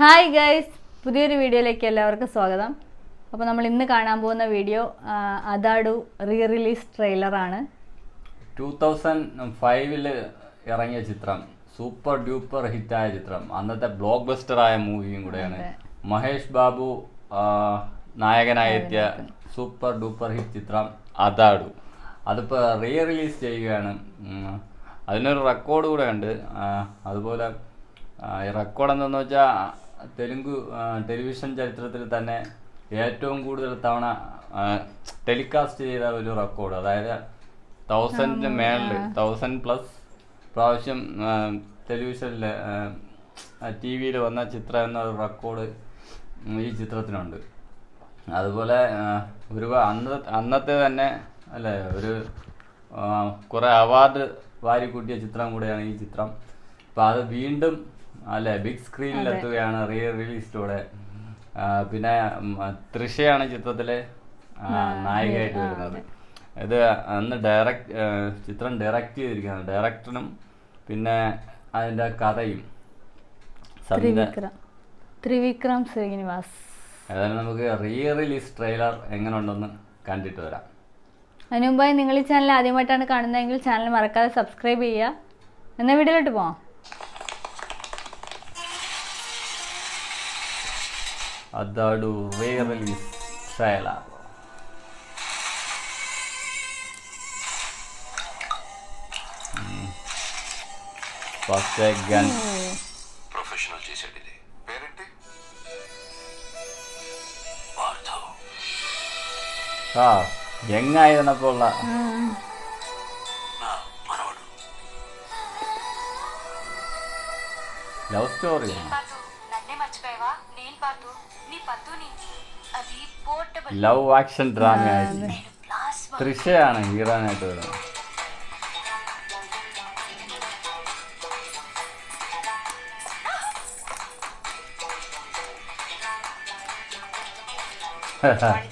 Hi guys, പുതിയൊരു വീഡിയോയിലേക്ക് എല്ലാവർക്കും സ്വാഗതം. അപ്പോൾ നമ്മൾ ഇന്ന് കാണാൻ പോകുന്ന വീഡിയോ അതാടു റിലീസ് ട്രെയിലറാണ്. 2005 ഇറങ്ങിയ ചിത്രം, സൂപ്പർ ഡ്യൂപ്പർ ഹിറ്റായ ചിത്രം, അന്നത്തെ ബ്ലോക്ക് ബസ്റ്ററായ മൂവിയും കൂടെയാണ്. മഹേഷ് ബാബു നായകനായെത്തിയ സൂപ്പർ ഡൂപ്പർ ഹിറ്റ് ചിത്രം അതാടു. അതിപ്പോൾ റിലീസ് ചെയ്യുകയാണ്. അതിനൊരു റെക്കോർഡ് കൂടെ ഉണ്ട്. അതുപോലെ ഈ റെക്കോർഡ് എന്താണെന്ന് വെച്ചാൽ തെലുങ്ക് ടെലിവിഷൻ ചരിത്രത്തിൽ തന്നെ ഏറ്റവും കൂടുതൽ തവണ ടെലികാസ്റ്റ് ചെയ്ത ഒരു റെക്കോർഡ്. അതായത് 1000 മേളിൽ 1000+ പ്രാവശ്യം ടെലിവിഷനിൽ ടി വിയിൽ വന്ന ചിത്രം എന്ന ഒരു റെക്കോർഡ് ഈ ചിത്രത്തിനുണ്ട്. അതുപോലെ ഒരു അന്നത്തെ തന്നെ അല്ലേ ഒരു കുറേ അവാർഡ് വാരിക്കൂട്ടിയ ചിത്രം കൂടെയാണ് ഈ ചിത്രം. അപ്പോൾ അത് വീണ്ടും അല്ലേ ബിഗ് സ്ക്രീനിലെത്തുകയാണ് റിലീസിലൂടെ. പിന്നെ തൃഷയാണ് ചിത്രത്തിലെ നായികയായിട്ട് വരുന്നത്. ഇത് അന്ന് ചിത്രം ഡയറക്റ്റ് ചെയ്തിരിക്കുകയാണ്. ഡയറക്ടറും പിന്നെ അതിൻ്റെ കഥയും ത്രിവിക്രം ശ്രീനിവാസ്. അതായത് നമുക്ക് റിലീസ് ട്രെയിലർ എങ്ങനെ ഉണ്ടെന്ന് കണ്ടിട്ട് വരാം. അതിനു മുമ്പായി നിങ്ങൾ ഈ ചാനൽ ആദ്യമായിട്ടാണ് കാണുന്നതെങ്കിൽ ചാനൽ മറക്കാതെ സബ്സ്ക്രൈബ് ചെയ്യുക. എന്നാൽ വീഡിയോയിലോട്ട് പോവാം. Athadu release trailer. First gun professional చేసాడు. ఇది పేరేంటి? పార్థవ్. యంగ్ ആയിരുന്നപ്പോൾ ഉള്ള మనవడు. Love story. నన్నే మర్చిపోయావా? నేను పార్థు, నీ పద్దుని. అది పోర్టబుల్ ലവ് ആക്ഷൻ ഡ്രാമ ആയിട്ട് തൃഷയാണ് ഹീറോയിനായിട്ട് വരുന്നത്.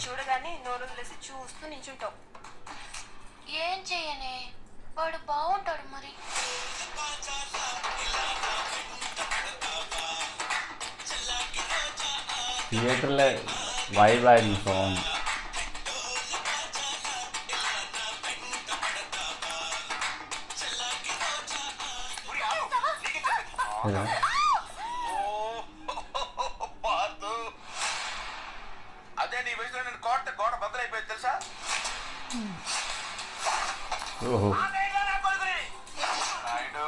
చూడగానే నోరు వదిలేసి చూస్తూ నించుంటావు. ఏం చెయ్యనే, వాడు బాగుంటాడు మరి. തിയേറ്ററിലെ വൈബായിരുന്നു സോങ്. అదే నీ వయసులో నేను గోడ బద్దలైపోయింది తెలుసా? ఓహో, నాయుడు,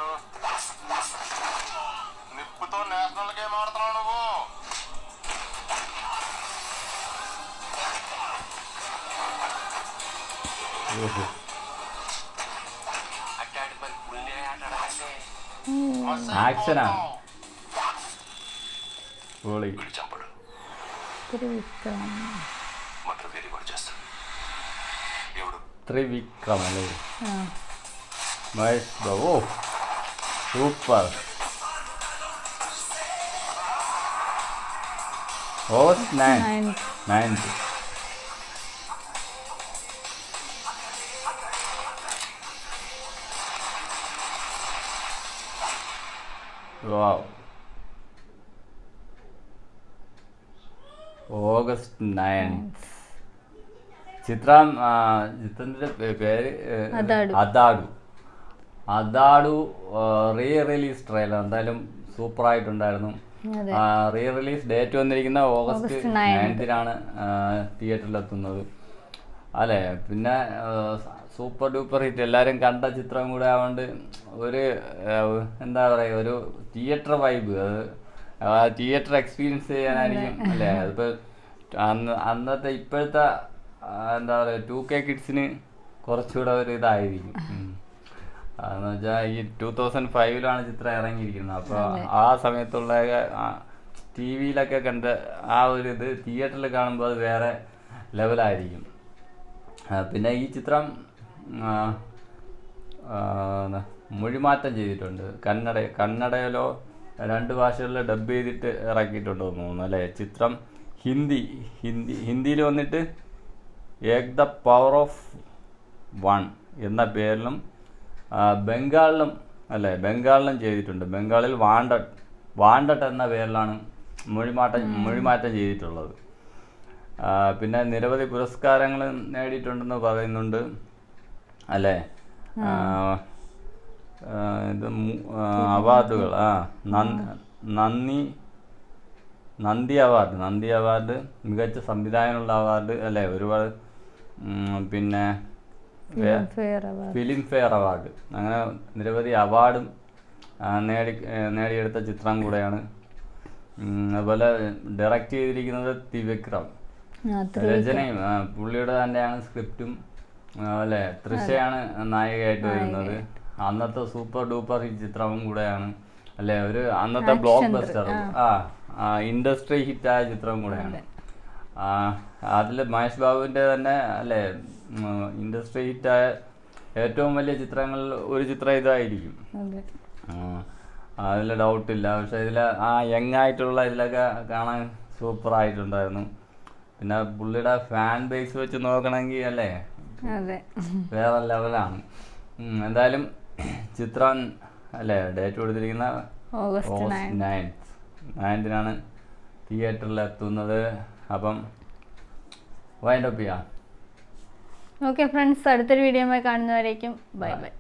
నిప్పుతో నేషనల్ గేమ్ ఆడుతున్నావు నువ్వు. ఓహో. అట్టాడు మరి పుల్లే ఆటాడాలంటే ആക്ഷനാ പൊളി. వీడు చంపడు, ത്രിവിക്രം మాత్రం వేరే వాడు చేస్తాడు. ఎవడు? ത്രിവിക്രം അല്ലേ? Mahesh Babu. Super. August 9th. Wow. August 9th. ചിത്രത്തിന്റെ പേര് അതാടു റിലീസ് ട്രെയിലർ എന്തായാലും സൂപ്പർ ആയിട്ടുണ്ടായിരുന്നു. റിലീസ് ഡേറ്റ് വന്നിരിക്കുന്ന ഓഗസ്റ്റ് 9th തിയേറ്ററിലെത്തുന്നത് അല്ലേ. പിന്നെ സൂപ്പർ ഡൂപ്പർ ഹിറ്റ് എല്ലാവരും കണ്ട ചിത്രം കൂടെ ആയതുകൊണ്ട് ഒരു എന്താ പറയുക, ഒരു തിയേറ്റർ വൈബ്, അത് തിയേറ്റർ എക്സ്പീരിയൻസ് ചെയ്യാനായിരിക്കും അല്ലേ. അതിപ്പോൾ അന്നത്തെ ഇപ്പോഴത്തെ എന്താ പറയുക 2K കിഡ്സിന് കുറച്ചുകൂടെ ഒരു ഇതായിരിക്കും. എന്ന് വെച്ചാൽ ഈ 2005 ചിത്രം ഇറങ്ങിയിരിക്കുന്നത്. അപ്പോൾ ആ സമയത്തുള്ള ടി വിയിലൊക്കെ കണ്ട ആ ഒരു ഇത് തിയേറ്ററിൽ കാണുമ്പോൾ അത് വേറെ ലെവലായിരിക്കും. പിന്നെ ഈ ചിത്രം മൊഴിമാറ്റം ചെയ്തിട്ടുണ്ട്. കന്നഡയിലോ 2 ഭാഷകളിൽ ഡബ് ചെയ്തിട്ട് ഇറക്കിയിട്ടുണ്ടെന്ന് തോന്നുന്നു അല്ലേ. ചിത്രം ഹിന്ദിയിൽ വന്നിട്ട് ഏക് ദ പവർ ഓഫ് വൺ എന്ന പേരിലും ബംഗാളിലും ചെയ്തിട്ടുണ്ട്. ബംഗാളിൽ വാണ്ടഡ് എന്ന പേരിലാണ് മൊഴിമാറ്റം ചെയ്തിട്ടുള്ളത്. പിന്നെ നിരവധി പുരസ്കാരങ്ങൾ നേടിയിട്ടുണ്ടെന്ന് പറയുന്നുണ്ട് അല്ലേ. ഇത് അവാർഡുകൾ നന്ദി അവാർഡ്, മികച്ച സംവിധായകനുള്ള അവാർഡ് അല്ലേ, ഒരുപാട്. പിന്നെ ഫിലിം ഫെയർ അവാർഡ്, അങ്ങനെ നിരവധി അവാർഡും നേടിയെടുത്ത ചിത്രം കൂടെയാണ്. അതുപോലെ ഡയറക്റ്റ് ചെയ്തിരിക്കുന്നത് ത്രിവിക്രം, രചനയും പുള്ളിയുടെ തന്നെയാണ്, സ്ക്രിപ്റ്റും അല്ലേ. തൃശയാണ് നായികയായിട്ട് വരുന്നത്. അന്നത്തെ സൂപ്പർ ഡൂപ്പർ ഹിറ്റ് ചിത്രവും കൂടെയാണ് അല്ലേ, ഒരു അന്നത്തെ ബ്ലോക്ക് ബസ്റ്റർ ഇൻഡസ്ട്രി ഹിറ്റായ ചിത്രവും കൂടെയാണ്. അതിൽ മഹേഷ് ബാബുവിൻ്റെ തന്നെ അല്ലേ ഇൻഡസ്ട്രി ഹിറ്റായ ഏറ്റവും വലിയ ചിത്രങ്ങളിൽ ഒരു ചിത്രം ഇതായിരിക്കും, അതിൽ ഡൗട്ടില്ല. പക്ഷെ ഇതിൽ യങ്ങായിട്ടുള്ള ഇതിലൊക്കെ കാണാൻ സൂപ്പറായിട്ടുണ്ടായിരുന്നു. പിന്നെ പുള്ളിയുടെ ഫാൻ ബേസ് വെച്ച് നോക്കണമെങ്കിൽ അല്ലേ വേറെ ലെവലാണ്. എന്തായാലും ചിത്രം അല്ലേ ഡേറ്റ് കൊടുത്തിരിക്കുന്ന ഓഗസ്റ്റ് 9 തിയേറ്ററിൽ എത്തുന്നത്. അപ്പം വൈൻഡ് അപ്പ് ചെയ്യാം. ഓക്കെ ഫ്രണ്ട്സ്, അടുത്തൊരു വീഡിയോയുമായി കാണുന്നവരേക്കും ബൈ ബൈ.